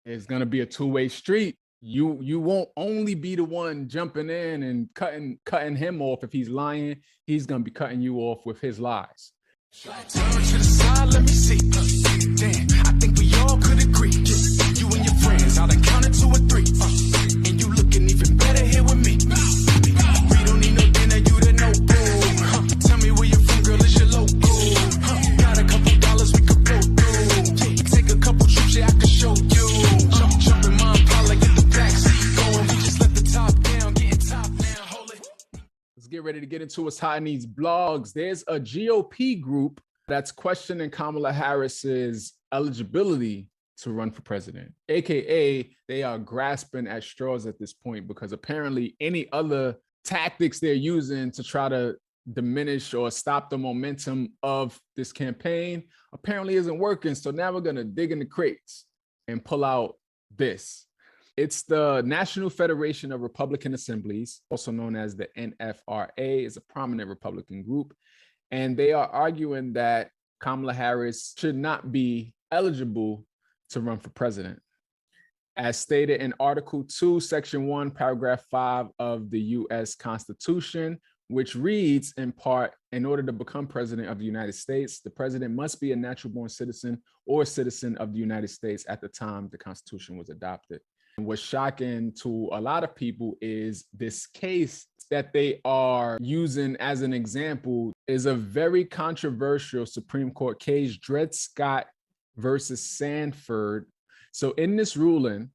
It's gonna be a two-way street. You won't only be the one jumping in and cutting him off if he's lying. He's gonna be cutting you off with his lies. Turn to the side, let me see. Damn, I think we all could agree. You and your friends, I'll count it to a three. And you looking even better here with me. We don't need no dinner, you the no boo. Tell me where you're from, girl, is your local? Got a couple dollars we could blow through. Take a couple trips, yeah, I can show you. Jump in my Impala, get the backseat going. We just let the top down, getting top down, hold it. Let's get ready to get into what's hot in these blogs. There's a GOP group that's questioning Kamala Harris's eligibility to run for president, AKA they are grasping at straws at this point because apparently any other tactics they're using to try to diminish or stop the momentum of this campaign apparently isn't working. So now we're going to dig in the crates and pull out this. It's the National Federation of Republican Assemblies, also known as the NFRA, is a prominent Republican group. And they are arguing that Kamala Harris should not be eligible to run for president. As stated in Article 2, Section 1, Paragraph 5 of the U.S. Constitution, which reads in part, in order to become president of the United States, the president must be a natural-born citizen or a citizen of the United States at the time the Constitution was adopted. And what's shocking to a lot of people is this case that they are using as an example is a very controversial Supreme Court case, Dred Scott versus Sanford. So in this ruling,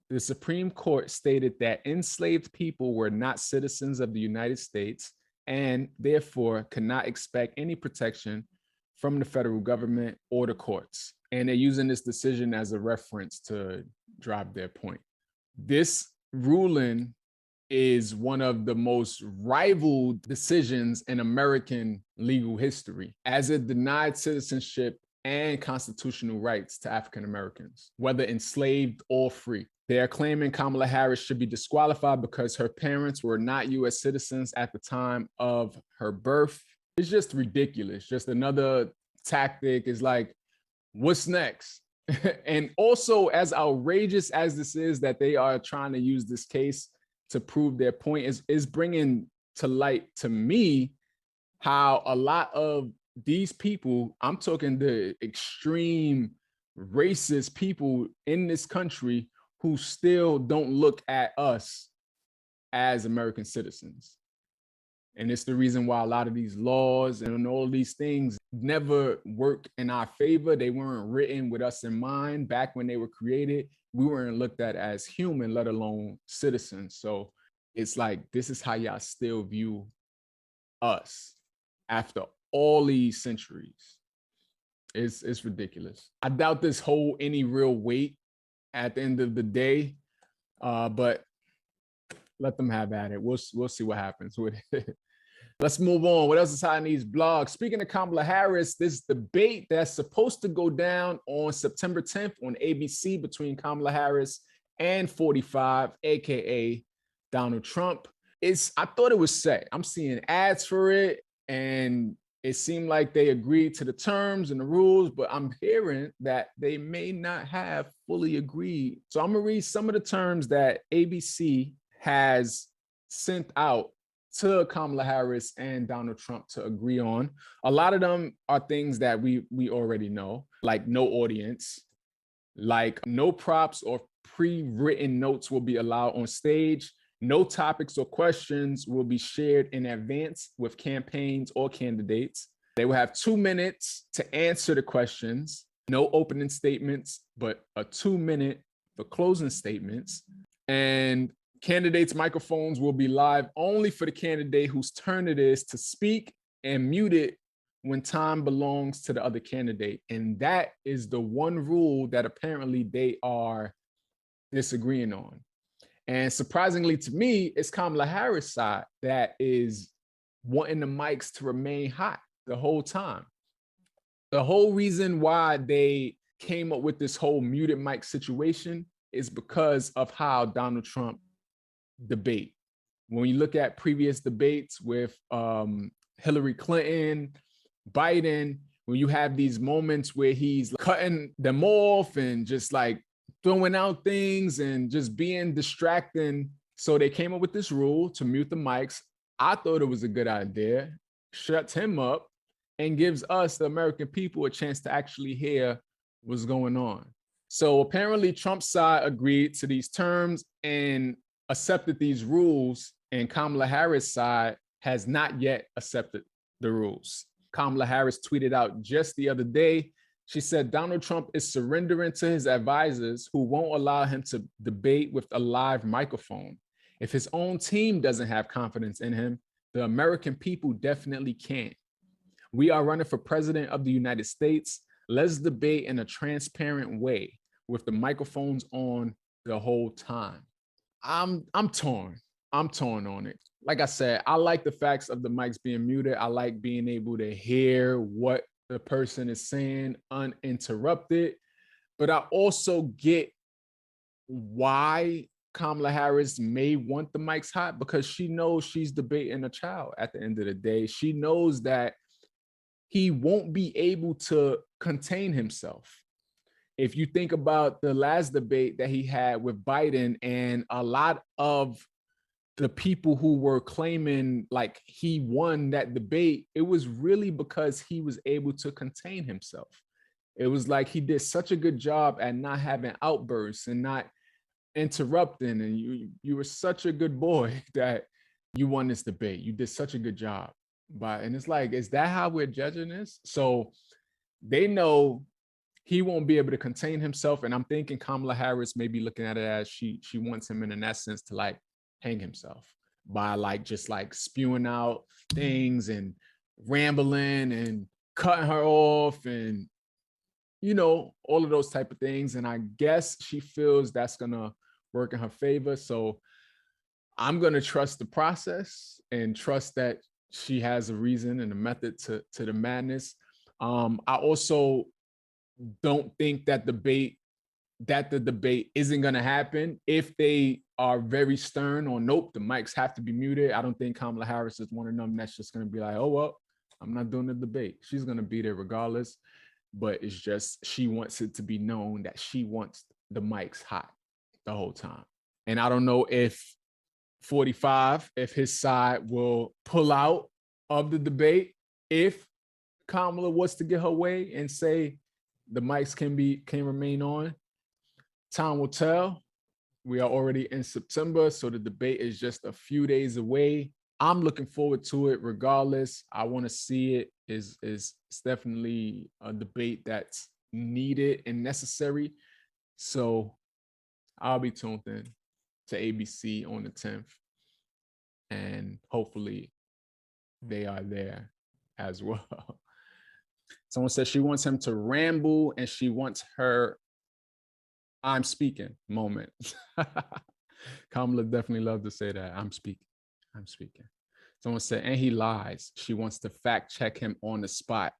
the Supreme Court stated that enslaved people were not citizens of the United States and therefore could not expect any protection from the federal government or the courts. And they're using this decision as a reference to drive their point. This ruling is one of the most rivaled decisions in American legal history, as it denied citizenship and constitutional rights to African Americans, whether enslaved or free. They are claiming Kamala Harris should be disqualified because her parents were not U.S. citizens at the time of her birth. It's just ridiculous. Just another tactic is like, what's next? And also, as outrageous as this is that they are trying to use this case to prove their point, is bringing to light to me how a lot of these people, I'm talking the extreme racist people in this country who still don't look at us as American citizens. And it's the reason why a lot of these laws and all of these things never work in our favor. They weren't written with us in mind back when they were created. We weren't looked at as human, let alone citizens. So it's like, this is how y'all still view us after all these centuries. It's ridiculous. I doubt this hold any real weight at the end of the day, but let them have at it. We'll see what happens with it. Let's move on. What else is hot in these blogs? Speaking of Kamala Harris, this debate that's supposed to go down on September 10th on ABC between Kamala Harris and 45, aka Donald Trump. I thought it was set. I'm seeing ads for it, and it seemed like they agreed to the terms and the rules, but I'm hearing that they may not have fully agreed. So I'm gonna read some of the terms that ABC has sent out to Kamala Harris and Donald Trump to agree on. A lot of them are things that we already know, like no audience, like no props or pre-written notes will be allowed on stage. No topics or questions will be shared in advance with campaigns or candidates. They will have 2 minutes to answer the questions. No opening statements, but a 2-minute for closing statements. And candidates' microphones will be live only for the candidate whose turn it is to speak, and muted when time belongs to the other candidate. And that is the one rule that apparently they are disagreeing on. And surprisingly to me, it's Kamala Harris' side that is wanting the mics to remain hot the whole time. The whole reason why they came up with this whole muted mic situation is because of how Donald Trump debate. When you look at previous debates with Hillary Clinton, Biden, when you have these moments where he's cutting them off and just like throwing out things and just being distracting. So they came up with this rule to mute the mics. I thought it was a good idea. Shuts him up and gives us, the American people, a chance to actually hear what's going on. So apparently Trump's side agreed to these terms and accepted these rules, and Kamala Harris' side has not yet accepted the rules. Kamala Harris tweeted out just the other day, she said Donald Trump is surrendering to his advisors who won't allow him to debate with a live microphone. If his own team doesn't have confidence in him, the American people definitely can't. We are running for president of the United States. Let's debate in a transparent way with the microphones on the whole time. I'm torn. I'm torn on it. Like I said, I like the facts of the mics being muted. I like being able to hear what the person is saying uninterrupted. But I also get why Kamala Harris may want the mics hot, because she knows she's debating a child at the end of the day. She knows that he won't be able to contain himself. If you think about the last debate that he had with Biden, and a lot of the people who were claiming like he won that debate, it was really because he was able to contain himself. It was like he did such a good job at not having outbursts and not interrupting, and you were such a good boy that you won this debate. You did such a good job. And it's like, is that how we're judging this? So they know he won't be able to contain himself, and I'm thinking Kamala Harris may be looking at it as she wants him in essence to like hang himself by like just like spewing out things and rambling and cutting her off and all of those type of things. And I guess she feels that's gonna work in her favor. So I'm gonna trust the process and trust that she has a reason and a method to the madness. I also don't think that the debate isn't going to happen if they are very stern on, nope, the mics have to be muted. I don't think Kamala Harris is one of them that's just going to be like, oh, well, I'm not doing the debate. She's going to be there regardless. But it's just, she wants it to be known that she wants the mics hot the whole time. And I don't know if 45, if his side will pull out of the debate if Kamala was to get her way and say the mics can remain on. Time will tell. We are already in September, so the debate is just a few days away. I'm looking forward to it regardless. I want to see it. It's definitely a debate that's needed and necessary. So I'll be tuned in to ABC on the 10th, and hopefully they are there as well. Someone says she wants him to ramble and she wants her I'm speaking moment. Kamala definitely loved to say that. I'm speaking. Someone said, and he lies. She wants to fact check him on the spot.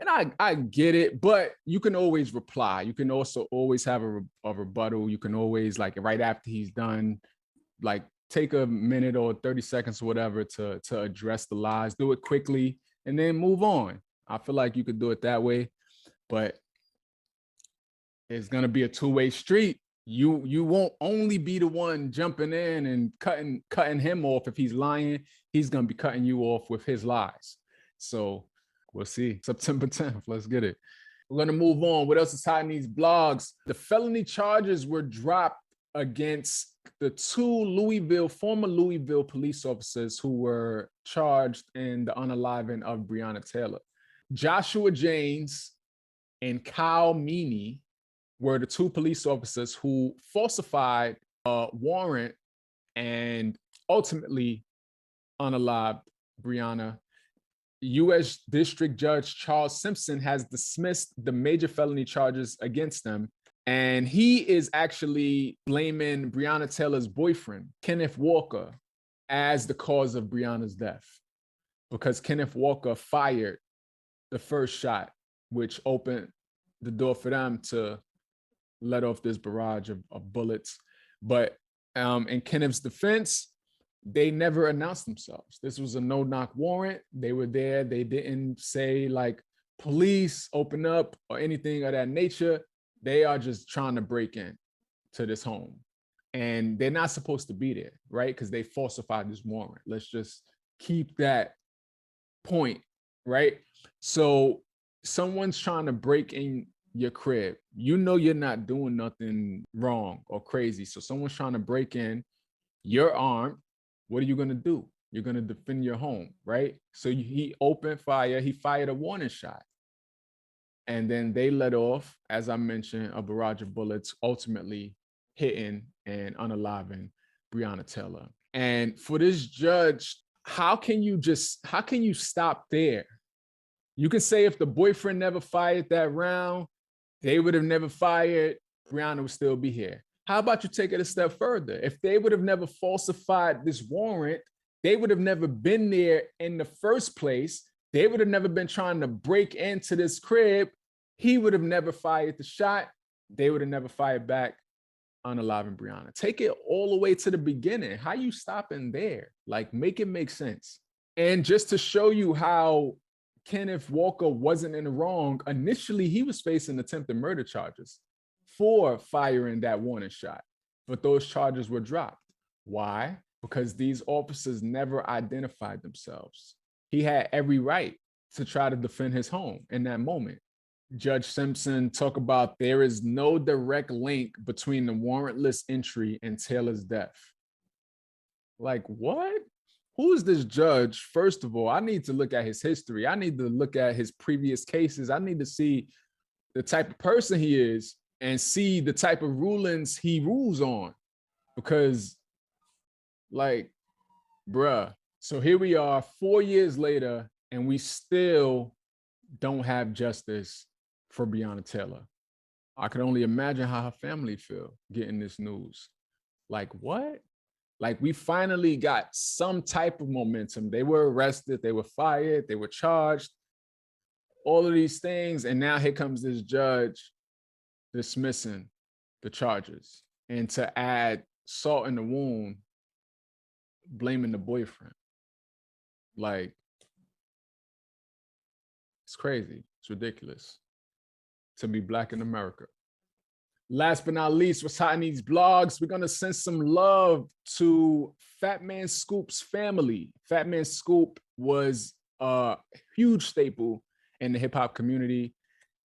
And I get it, but you can always reply. You can also always have a rebuttal. You can always, like, right after he's done, like, take a minute or 30 seconds or whatever to address the lies. Do it quickly and then move on. I feel like you could do it that way, but it's going to be a two-way street. You won't only be the one jumping in and cutting him off. If he's lying, he's going to be cutting you off with his lies. So we'll see. September 10th. Let's get it. We're going to move on. What else is hot in these blogs? The felony charges were dropped against the two former Louisville police officers who were charged in the unaliving of Breonna Taylor. Joshua James and Kyle Meany were the two police officers who falsified a warrant and ultimately unalived Breonna. U.S. District Judge Charles Simpson has dismissed the major felony charges against them, and he is actually blaming Breonna Taylor's boyfriend, Kenneth Walker, as the cause of Breonna's death, because Kenneth Walker fired the first shot, which opened the door for them to let off this barrage of bullets. But in Kenneth's defense, they never announced themselves. This was a no-knock warrant. They were there. They didn't say, like, police, open up, or anything of that nature. They are just trying to break in to this home. And they're not supposed to be there, right? Because they falsified this warrant. Let's just keep that point, right? So someone's trying to break in your crib. You know you're not doing nothing wrong or crazy. So someone's trying to break in, you're armed. What are you going to do? You're going to defend your home, right? So he opened fire. He fired a warning shot. And then they let off, as I mentioned, a barrage of bullets, ultimately hitting and unaliving Breonna Taylor. And for this judge, how can you stop there? You can say if the boyfriend never fired that round, they would have never fired, Breonna would still be here. How about you take it a step further? If they would have never falsified this warrant, they would have never been there in the first place. They would have never been trying to break into this crib. He would have never fired the shot. They would have never fired back, unaliving Breonna. Take it all the way to the beginning. How you stopping there? Like, make it make sense. And just to show you how Kenneth Walker wasn't in the wrong, initially he was facing attempted murder charges for firing that warning shot, but those charges were dropped. Why? Because these officers never identified themselves. He had every right to try to defend his home in that moment. Judge Simpson talked about there is no direct link between the warrantless entry and Taylor's death. Like, what? Who is this judge? First of all, I need to look at his history. I need to look at his previous cases. I need to see the type of person he is and see the type of rulings he rules on. Because, like, bruh. So here we are 4 years later, and we still don't have justice for Breonna Taylor. I could only imagine how her family feel getting this news. Like, what? Like, we finally got some type of momentum. They were arrested, they were fired, they were charged, all of these things. And now here comes this judge dismissing the charges. And to add salt in the wound, blaming the boyfriend. Like, it's crazy. It's ridiculous to be Black in America. Last but not least, what's hot in these blogs? We're going to send some love to Fatman Scoop's family. Fatman Scoop was a huge staple in the hip hop community.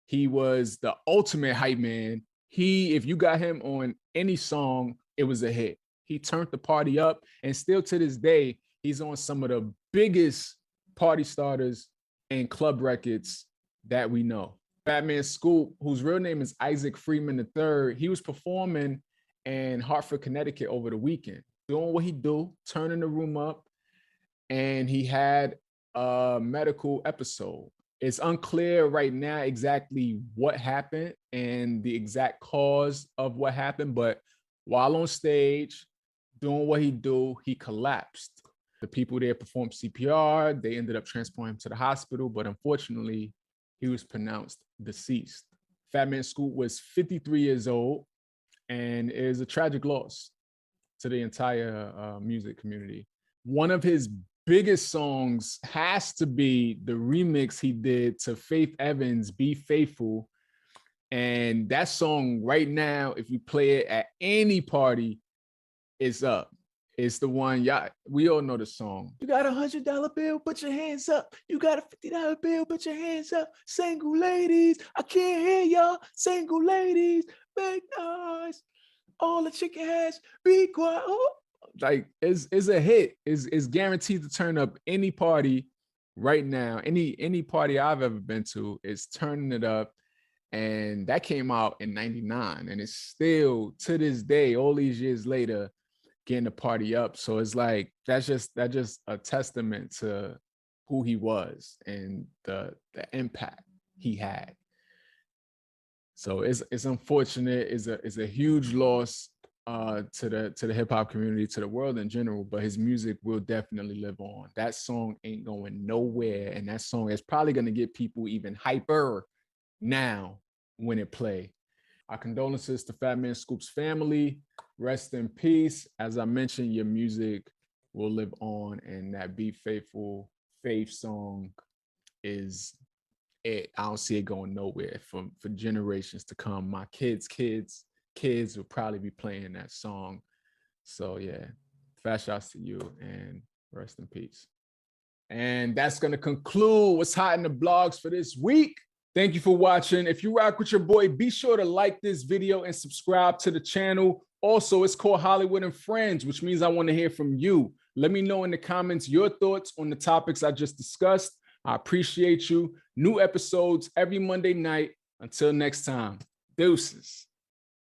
He was the ultimate hype man. If you got him on any song, it was a hit. He turned the party up, and still to this day, he's on some of the biggest party starters and club records that we know. Fatman Scoop, whose real name is Isaac Freeman III, he was performing in Hartford, Connecticut over the weekend, doing what he do, turning the room up, and he had a medical episode. It's unclear right now exactly what happened and the exact cause of what happened, but while on stage, doing what he do, he collapsed. The people there performed CPR. They ended up transporting him to the hospital, but unfortunately, he was pronounced deceased. Fatman Scoop was 53 years old, and it is a tragic loss to the entire music community. One of his biggest songs has to be the remix he did to Faith Evans' Be Faithful. And that song right now, if you play it at any party, it's up. It's the one, we all know the song. You got $100 bill, put your hands up. You got a $50 bill, put your hands up. Single ladies, I can't hear y'all. Single ladies, make noise. All the chicken heads, be quiet. Oh. Like, it's a hit. It's guaranteed to turn up any party right now. Any party I've ever been to is turning it up. And that came out in 99. And it's still, to this day, all these years later, getting the party up. So it's like, that's just a testament to who he was and the impact he had. So it's unfortunate. It's a huge loss to the hip hop community, to the world in general, but his music will definitely live on. That song ain't going nowhere. And that song is probably going to get people even hyper now when it play. Our condolences to Fatman Scoop's family. Rest in peace. As I mentioned, your music will live on, and that Be Faithful Faith song is I don't see it going nowhere for generations to come. My kids will probably be playing that song. So yeah, fast shouts to you and rest in peace. And that's going to conclude what's hot in the blogs for this week. Thank you for watching. If you rock with your boy, be sure to like this video and subscribe to the channel. Also, it's called Holliewood and Friends, which means I want to hear from you. Let me know in the comments your thoughts on the topics I just discussed. I appreciate you. New episodes every Monday night. Until next time, deuces.